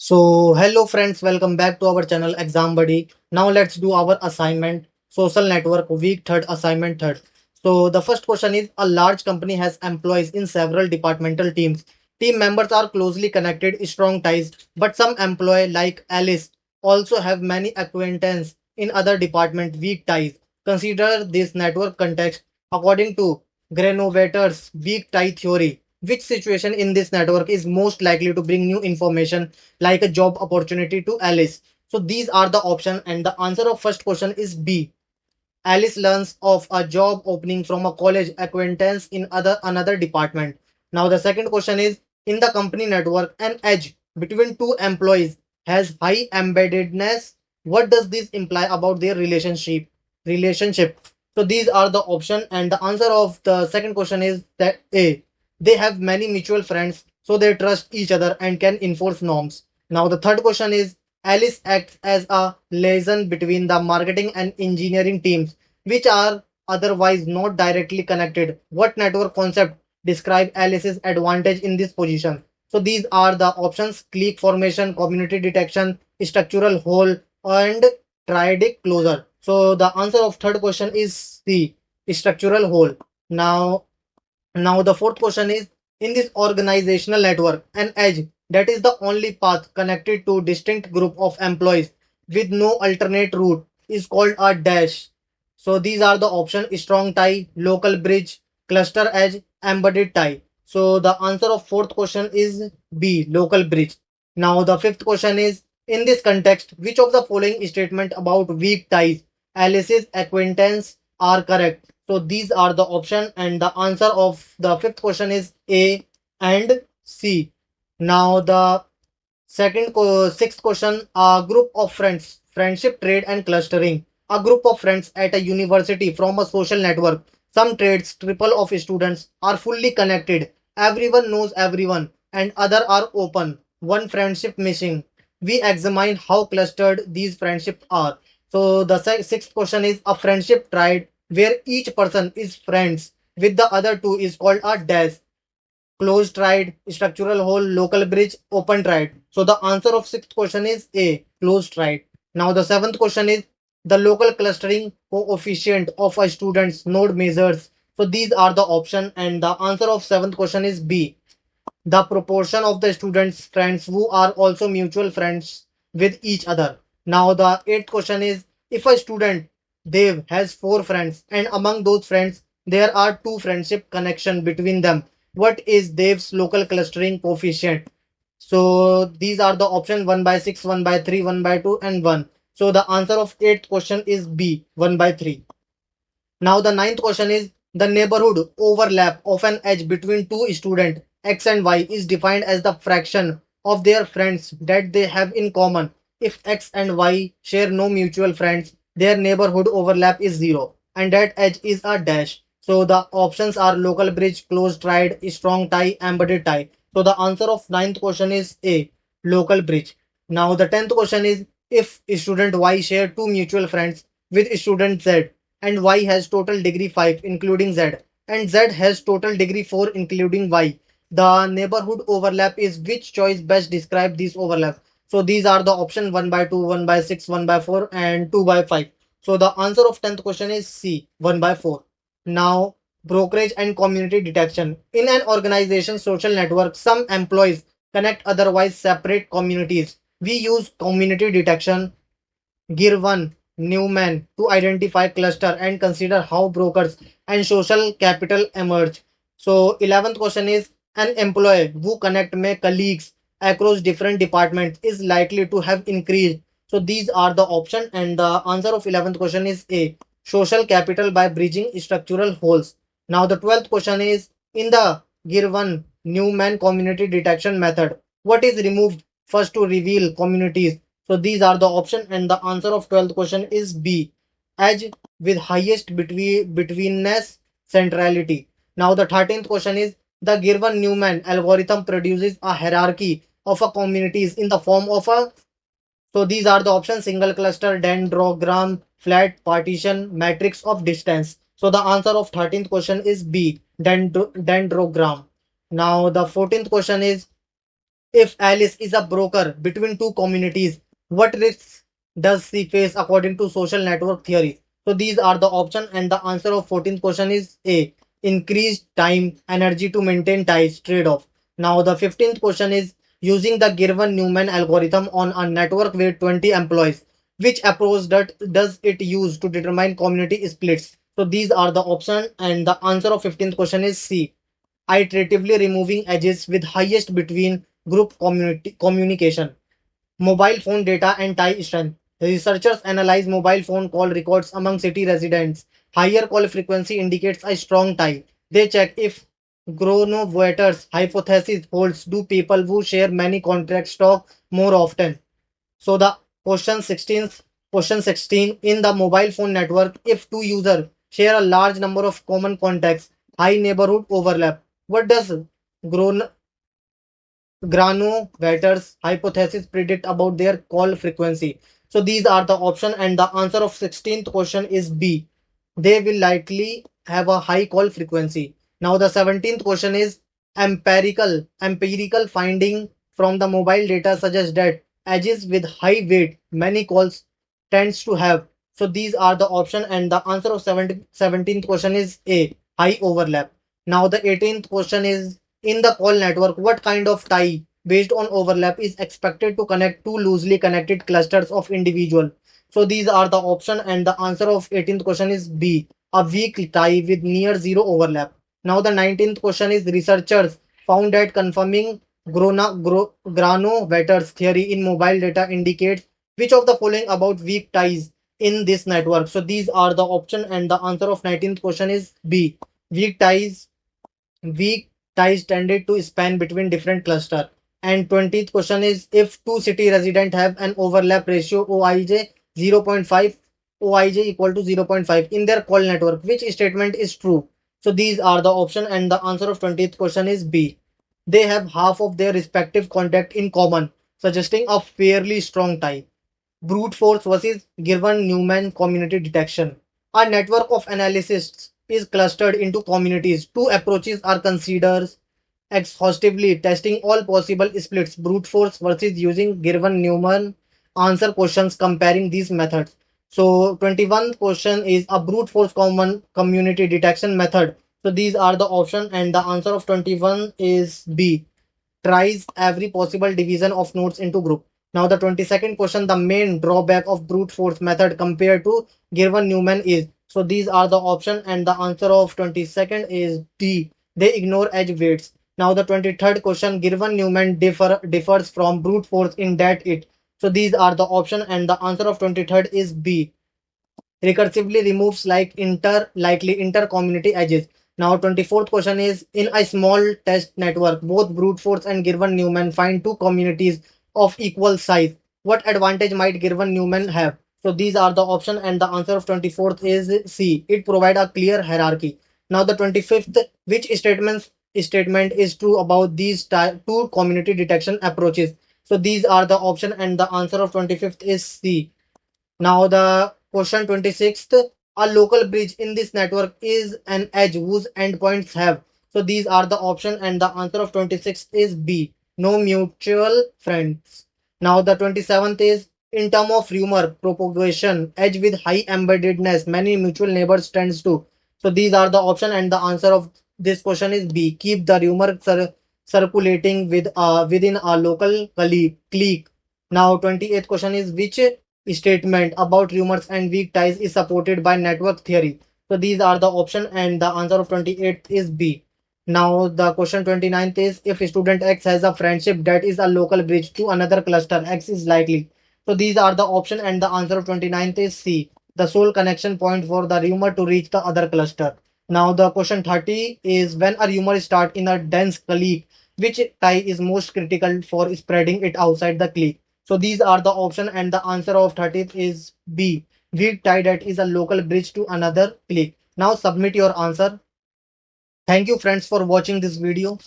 So, hello friends, welcome back to our channel Exam Buddy. Now let's do our assignment, Social Network, week third, assignment third. So, the first question is a large company has employees in several departmental teams. Team members are closely connected, strong ties, but some employee like Alice also have many acquaintances in other department, weak ties. Consider this network context according to Granovetter's weak tie theory. Which situation in this network is most likely to bring new information like a job opportunity to Alice? So these are the options, and the answer of first question is B. Alice learns of a job opening from a college acquaintance in other another department. Now the second question is, in the company network, an edge between two employees has high embeddedness. What does this imply about their relationship? So these are the option, and the answer of the second question is that A. They have many mutual friends, so they trust each other and can enforce norms. Now the third question is, Alice acts as a liaison between the marketing and engineering teams, which are otherwise not directly connected. What network concept describe Alice's advantage in this position? So these are the options: clique formation, community detection, structural hole, and triadic closure. So the answer of third question is C, structural hole. Now now, the fourth question is, in this organizational network, an edge that is the only path connected to distinct group of employees with no alternate route is called a dash. So these are the options: strong tie, local bridge, cluster edge, embedded tie. So the answer of fourth question is B, local bridge. Now the fifth question is, in this context, which of the following statement about weak ties Alice's acquaintance are correct? So these are the option, and the answer of the fifth question is A and C. Now the sixth question, a group of friends, friendship, trade and clustering. A group of friends at a university from a social network. Some trades, triple of students are fully connected. Everyone knows everyone and other are open. One friendship missing. We examine how clustered these friendships are. So the sixth question is a friendship triad where each person is friends with the other two is called a dash. Closed triad, structural hole, local bridge, open triad. So the answer of sixth question is A, closed triad. Now the seventh question is the local clustering coefficient of a student's node measures. So these are the option, and the answer of seventh question is B, the proportion of the students' friends who are also mutual friends with each other. Now, the eighth question is, if a student Dev has four friends and among those friends there are two friendship connection between them, what is Dev's local clustering coefficient? So these are the options: 1 by 6, 1 by 3, 1 by 2, and 1. So the answer of eighth question is B, 1 by 3. Now the ninth question is, the neighborhood overlap of an edge between two students x and y is defined as the fraction of their friends that they have in common. If x and y share no mutual friends, their neighborhood overlap is 0 and that edge is a dash. So the options are local bridge, closed triad, strong tie, embedded tie. So the answer of ninth question is A, local bridge. Now the tenth question is, if student y share two mutual friends with student z, and y has total degree 5 including z, and z has total degree 4 including y, the neighborhood overlap is which choice best describe this overlap? So these are the option: 1 by 2, 1 by 6, 1 by 4, and 2 by 5. So the answer of 10th question is C, 1 by 4. Now, brokerage and community detection. In an organization social network, some employees connect otherwise separate communities. We use community detection, Girvan, Newman, to identify cluster and consider how brokers and social capital emerge. So 11th question is, an employee who connect my colleagues across different departments is likely to have increased. So these are the option, and the answer of 11th question is A, social capital by bridging structural holes. Now the 12th question is, in the Girvan Newman community detection method, what is removed first to reveal communities? So these are the option, and the answer of 12th question is B, edge with highest betweenness centrality. Now the 13th question is, the Girvan Newman algorithm produces a hierarchy of a communities in the form of a, so these are the options: single cluster, dendrogram, flat partition, matrix of distance. So the answer of 13th question is B, dendrogram. Now the 14th question is, If Alice is a broker between two communities, what risks does she face according to social network theory? So these are the option and the answer of 14th question is A. Increased time, energy to maintain ties, trade-off. Now the 15th question is using the Girvan-Newman algorithm on a network with 20 employees. Which approach that does it use to determine community splits? So these are the option and the answer of 15th question is C. Iteratively removing edges with highest between group communication. Mobile phone data and tie strength. Researchers analyze mobile phone call records among city residents. Higher call frequency indicates a strong tie. They check if Granovetter's hypothesis holds. Do people who share many contracts talk more often? So the question 16 in the mobile phone network, if two users share a large number of common contacts, high neighborhood overlap. What does Gron- Granovetter's hypothesis predict about their call frequency? So these are the option and the answer of 16th question is B. They will likely have a high call frequency. Now the 17th question is empirical finding from the mobile data suggest that edges with high weight many calls tends to have. So these are the option and the answer of 17th question is A. High overlap. Now the 18th question is in the call network, what kind of tie based on overlap is expected to connect two loosely connected clusters of individual? So these are the option and the answer of 18th question is B. A weak tie with near zero overlap. Now the 19th question is researchers found that confirming Granovetter's theory in mobile data indicates which of the following about weak ties in this network. So these are the option and the answer of 19th question is B. Weak ties weak ties tended to span between different cluster. And 20th question is if two city residents have an overlap ratio OIJ 0.5, OIJ equal to 0.5 in their call network, which statement is true? So these are the option and the answer of 20th question is B. They have half of their respective contact in common, suggesting a fairly strong tie. Brute force versus given Newman community detection. A network of analysts is clustered into communities. Two approaches are considered exhaustively testing all possible splits, brute force versus using given Newman answer questions comparing these methods. So 21 question is a brute force common community detection method. So these are the option and the answer of 21 is B. Tries every possible division of nodes into group. Now the 22nd question, the main drawback of brute force method compared to given Newman is. So these are the option and the answer of 22nd is D. They ignore edge weights. Now the 23rd question, given Newman differs from brute force in that it. So these are the option and the answer of 23rd is B. Recursively removes likely inter-community edges. Now 24th question is in a small test network, both brute force and Girvan Newman find two communities of equal size. What advantage might Girvan Newman have? So these are the option and the answer of 24th is C. It provide a clear hierarchy. Now the 25th, which statement is true about these two community detection approaches? So these are the option and the answer of 25th is C. Now the question 26th, a local bridge in this network is an edge whose endpoints have. So these are the option and the answer of 26th is B. No mutual friends. Now the 27th is in term of rumor propagation, edge with high embeddedness, many mutual neighbors tends to. So these are the option and the answer of this question is B. Keep the rumor circulating within a local clique. Now 28th question is which statement about rumors and weak ties is supported by network theory. So these are the option and the answer of 28th is B. Now the question 29th is if student X has a friendship that is a local bridge to another cluster, X is likely. So these are the option and the answer of 29th is C. The sole connection point for the rumor to reach the other cluster. Now the question 30 is when a rumor start in a dense clique, which tie is most critical for spreading it outside the clique? So these are the option and the answer of 30th is B. Weak tie that is a local bridge to another clique. Now submit your answer. Thank you friends for watching this video.